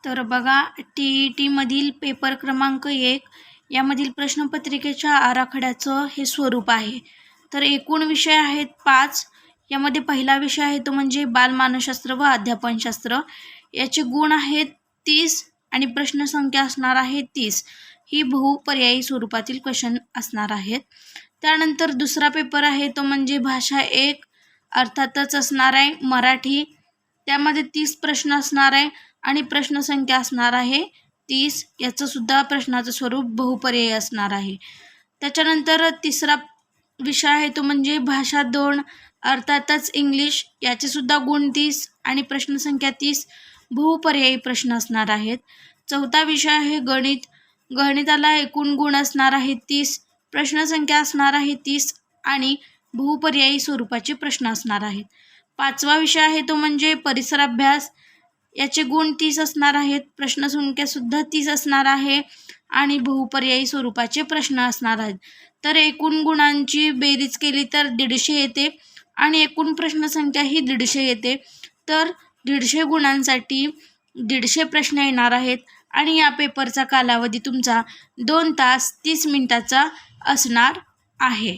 तर बघा, TET-मधील पेपर क्रमांक 1 यामधील प्रश्नपत्रिकेच्या आराखड्याचं हे स्वरूप आहे. तर एकूण विषय आहेत 5. यामध्ये पहिला विषय आहे तो म्हणजे बालमानसशास्त्र व अध्यापनशास्त्र. याचे गुण आहेत 30 आणि प्रश्नसंख्या असणार आहे 30. ही बहुपर्यायी स्वरूपातील क्वेश्चन असणार आहेत. त्यानंतर दुसरा पेपर आहे तो म्हणजे भाषा 1, अर्थातच असणार आहे मराठी. त्यामध्ये 30 प्रश्न असणार आहे आणि प्रश्नसंख्या असणार आहे 30. याचं सुद्धा प्रश्नाचं स्वरूप बहुपर्यायी असणार आहे. त्याच्यानंतर तिसरा विषय आहे तो म्हणजे भाषा 2, अर्थातच इंग्लिश. याचे सुद्धा गुण 30 आणि प्रश्नसंख्या 30. बहुपर्यायी प्रश्न असणार आहेत. चौथा विषय आहे गणित. गणिताला एकूण गुण असणार आहे 30, प्रश्नसंख्या असणार आहे 30 आणि बहुपर्यायी स्वरूपाचे प्रश्न असणार आहेत. पाचवा विषय आहे तो म्हणजे परिसर अभ्यास. याचे गुण 30 असणार आहेत, प्रश्नसंख्या सुद्धा 30 असणार आहे आणि बहुपर्यायी स्वरूपाचे प्रश्न असणार आहेत. तर एकूण गुणांची बेरीज केली तर 150 येते आणि एकूण प्रश्नसंख्या ही 150 येते. तर 150 गुणांसाठी 150 प्रश्न येणार आहेत आणि या पेपरचा कालावधी तुमचा 2 तास 30 मिनिटाचा असणार आहे.